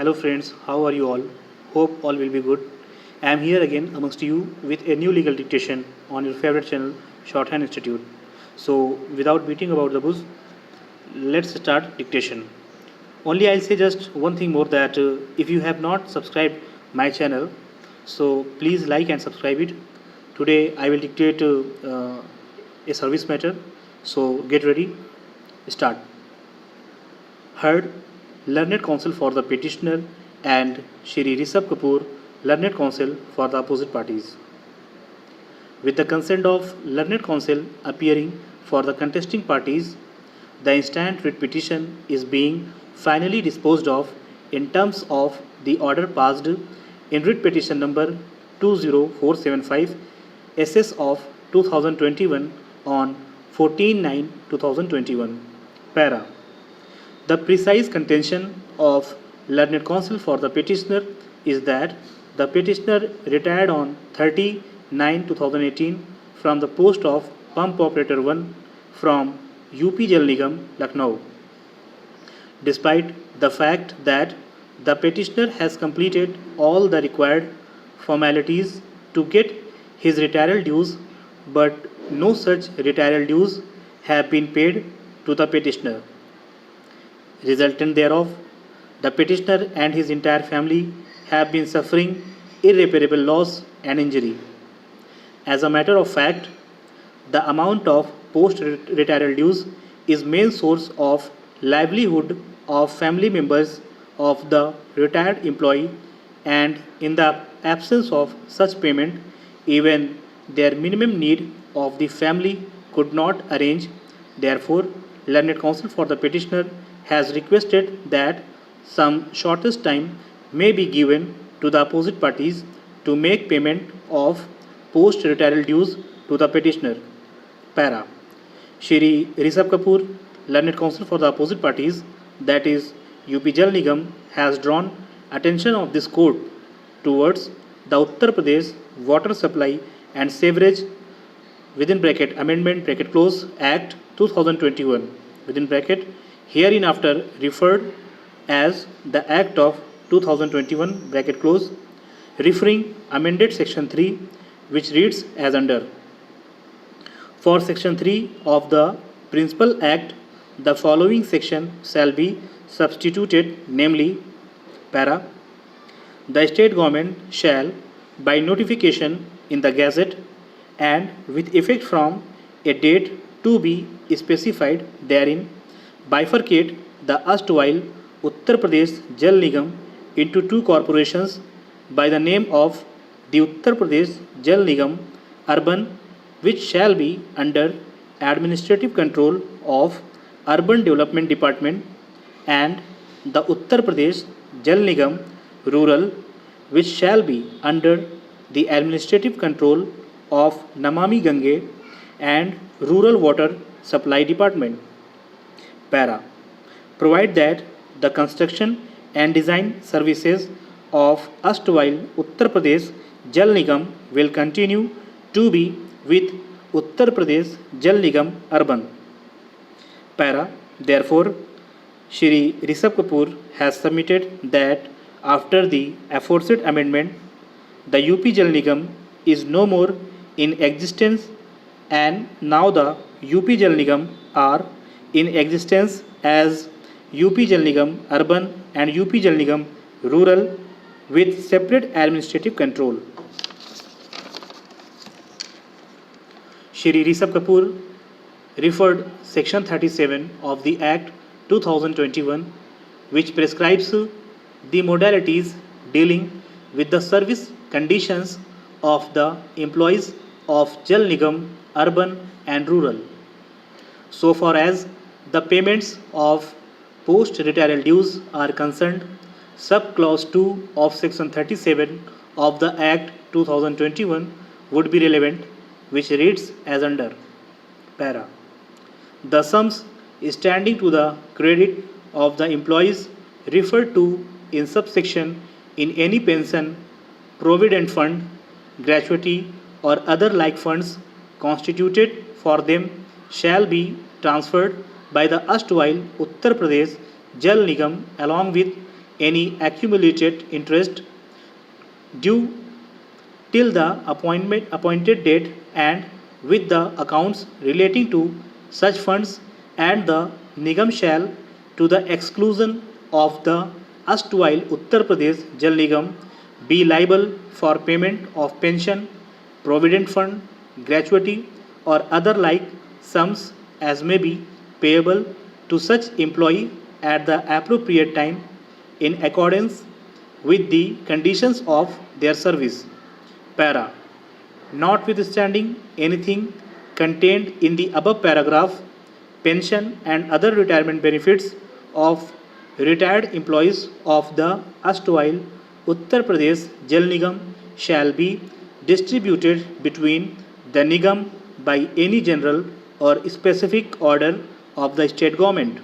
Hello friends, how are you all? Hope all will be good. I am here again amongst you with a new legal dictation on your favorite channel, Shorthand Institute. So, without beating about the bush, let's start dictation. Only I'll say just one thing more that if you have not subscribed my channel, so please like and subscribe it. Today I will dictate a service matter. So get ready. Start. Heard, learned counsel for the petitioner, and Shri Rishabh Kapoor, learned counsel for the opposite parties. With the consent of learned counsel appearing for the contesting parties, the instant writ petition is being finally disposed of in terms of the order passed in writ petition number 20475 SS of 2021 on 14/9/2021. Para. The precise contention of learned counsel for the petitioner is that the petitioner retired on 30/9/2018 from the post of Pump Operator 1 from UP Jal Nigam, Lucknow. Despite the fact that the petitioner has completed all the required formalities to get his retirement dues, but no such retirement dues have been paid to the petitioner. Resultant thereof, the petitioner and his entire family have been suffering irreparable loss and injury. As a matter of fact, the amount of post-retirement dues is main source of livelihood of family members of the retired employee, and in the absence of such payment, even their minimum need of the family could not arrange. Therefore, learned counsel for the petitioner has requested that some shortest time may be given to the opposite parties to make payment of post-retirement dues to the petitioner. Para. Shri Rishabh Kapoor, learned counsel for the opposite parties, that is UP Jal Nigam, has drawn attention of this court towards the Uttar Pradesh Water Supply and Sewerage within bracket Amendment bracket close Act 2021 within bracket hereinafter referred as the Act of 2021 bracket close, referring amended section 3, which reads as under. For section 3 of the Principal Act, the following section shall be substituted, namely, para, the state government shall, by notification in the Gazette and with effect from a date to be specified therein, bifurcate the erstwhile Uttar Pradesh Jal Nigam into two corporations by the name of the Uttar Pradesh Jal Nigam Urban, which shall be under administrative control of Urban Development Department, and the Uttar Pradesh Jal Nigam Rural, which shall be under the administrative control of Namami Gange and Rural Water Supply Department. Para. Provide that the construction and design services of erstwhile Uttar Pradesh Jal Nigam will continue to be with Uttar Pradesh Jal Nigam Urban. Para. Therefore, Shri Rishabh Kapoor has submitted that after the aforesaid amendment, the UP Jal Nigam is no more in existence, and now the UP Jal Nigam are in existence as UP Jal Nigam Urban and UP Jal Nigam Rural with separate administrative control. Shri Rishabh Kapoor referred section 37 of the Act 2021, which prescribes the modalities dealing with the service conditions of the employees of Jal Nigam Urban and Rural. So far as the payments of post-retirement dues are concerned, sub-clause 2 of section 37 of the Act 2021 would be relevant, which reads as under. Para. The sums standing to the credit of the employees referred to in subsection in any pension, provident fund, gratuity, or other like funds constituted for them shall be transferred by the erstwhile Uttar Pradesh Jal Nigam along with any accumulated interest due till the appointed date and with the accounts relating to such funds, and the Nigam shall, to the exclusion of the erstwhile Uttar Pradesh Jal Nigam, be liable for payment of pension, provident fund, gratuity, or other like sums as may be payable to such employee at the appropriate time in accordance with the conditions of their service. Para. Notwithstanding anything contained in the above paragraph, pension and other retirement benefits of retired employees of the erstwhile Uttar Pradesh Jal Nigam shall be distributed between the Nigam by any general or specific order of the state government.